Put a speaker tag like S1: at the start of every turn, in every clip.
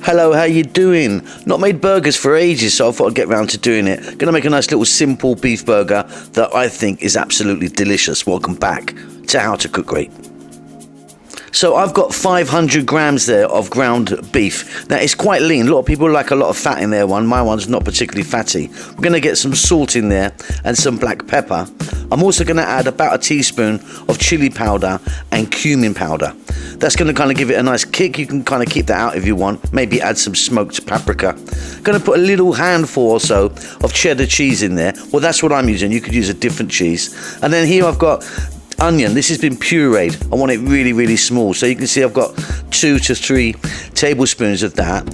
S1: Hello, how you doing? Not made burgers for ages, so I thought I'd get round to doing it. Gonna make a nice little simple beef burger that I think is absolutely delicious. Welcome back to How to Cook Great. So I've got 500 grams there of ground beef. Now it's quite lean. A lot of people like a lot of fat in their one. My one's not particularly fatty. We're gonna get some salt in there and some black pepper. I'm also gonna add about a teaspoon of chili powder and cumin powder. That's gonna kind of give it a nice kick. You can kind of keep that out if you want. Maybe add some smoked paprika. Gonna put a little handful or so of cheddar cheese in there. Well, that's what I'm using. You could use a different cheese. And then here I've got onion. This has been pureed. I want it really, really small. So you can see I've got 2 to 3 tablespoons of that.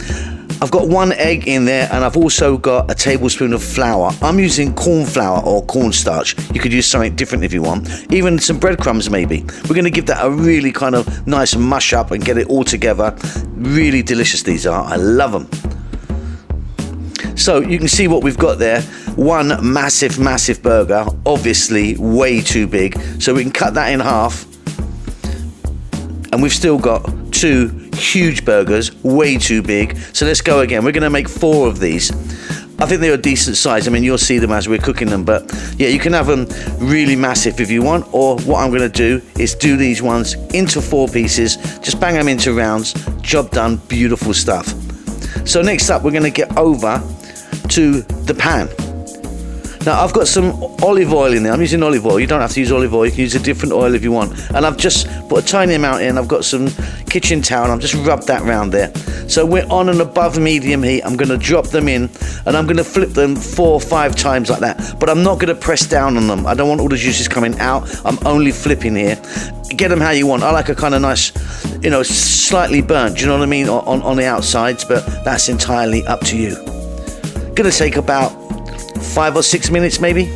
S1: I've got 1 egg in there, and I've also got a tablespoon of flour. I'm using corn flour or cornstarch. You could use something different if you want. Even some breadcrumbs maybe. We're going to give that a really kind of nice mush up and get it all together. Really delicious these are. I love them. So you can see what we've got there. One massive burger, obviously way too big. So we can cut that in half. And we've still got 2 huge burgers, way too big. So let's go again. We're gonna make 4 of these. I think they're a decent size. I mean, you'll see them as we're cooking them, but yeah, you can have them really massive if you want, or what I'm gonna do is do these ones into 4 pieces, just bang them into rounds, job done, beautiful stuff. So next up, we're gonna get over to the pan. Now I've got some olive oil in there. I'm using olive oil. You don't have to use olive oil. You can use a different oil if you want. And I've just put a tiny amount in. I've got some kitchen towel. I've just rubbed that round there. So we're on an above medium heat. I'm going to drop them in and I'm going to flip them 4 or 5 times like that. But I'm not going to press down on them. I don't want all the juices coming out. I'm only flipping here. Get them how you want. I like a kind of nice, you know, slightly burnt. Do you know what I mean? On the outsides, but that's entirely up to you. Going to take about 5 or 6 minutes maybe.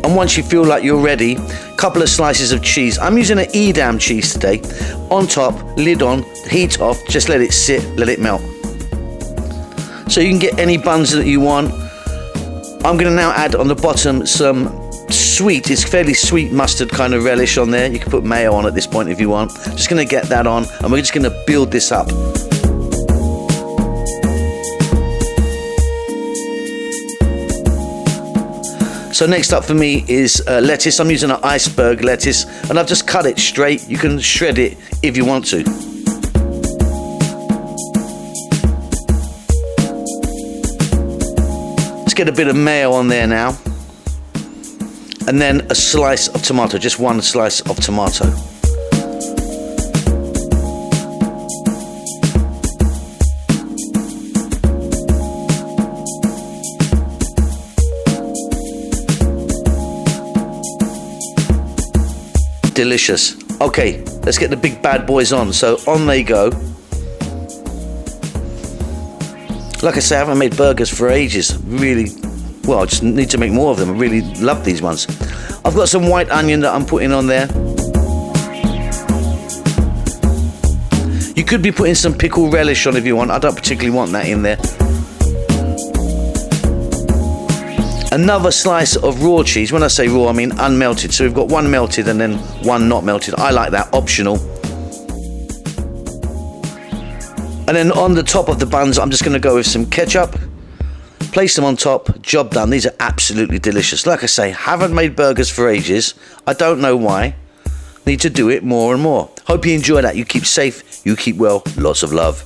S1: And once you feel like you're ready, couple of slices of cheese. I'm using an Edam cheese today. On top, lid on, heat off, just let it sit, let it melt. So you can get any buns that you want. I'm going to now add on the bottom some sweet, it's fairly sweet mustard kind of relish on there. You can put mayo on at this point if you want. Just going to get that on and we're just going to build this up. So next up for me is lettuce. I'm using an iceberg lettuce and I've just cut it straight. You can shred it if you want to. Let's get a bit of mayo on there now. And then a slice of tomato, just 1 slice of tomato. Delicious. Okay, let's get the big bad boys on. So on they go. Like I say, I haven't made burgers for ages. Really, well, I just need to make more of them. I really love these ones. I've got some white onion that I'm putting on there. You could be putting some pickled relish on if you want. I don't particularly want that in there. Another slice of raw cheese. When I say raw, I mean unmelted. So we've got 1 melted and then 1 not melted. I like that, optional. And then on the top of the buns, I'm just going to go with some ketchup. Place them on top, job done. These are absolutely delicious. Like I say, haven't made burgers for ages. I don't know why. Need to do it more and more. Hope you enjoy that. You keep safe, you keep well. Lots of love.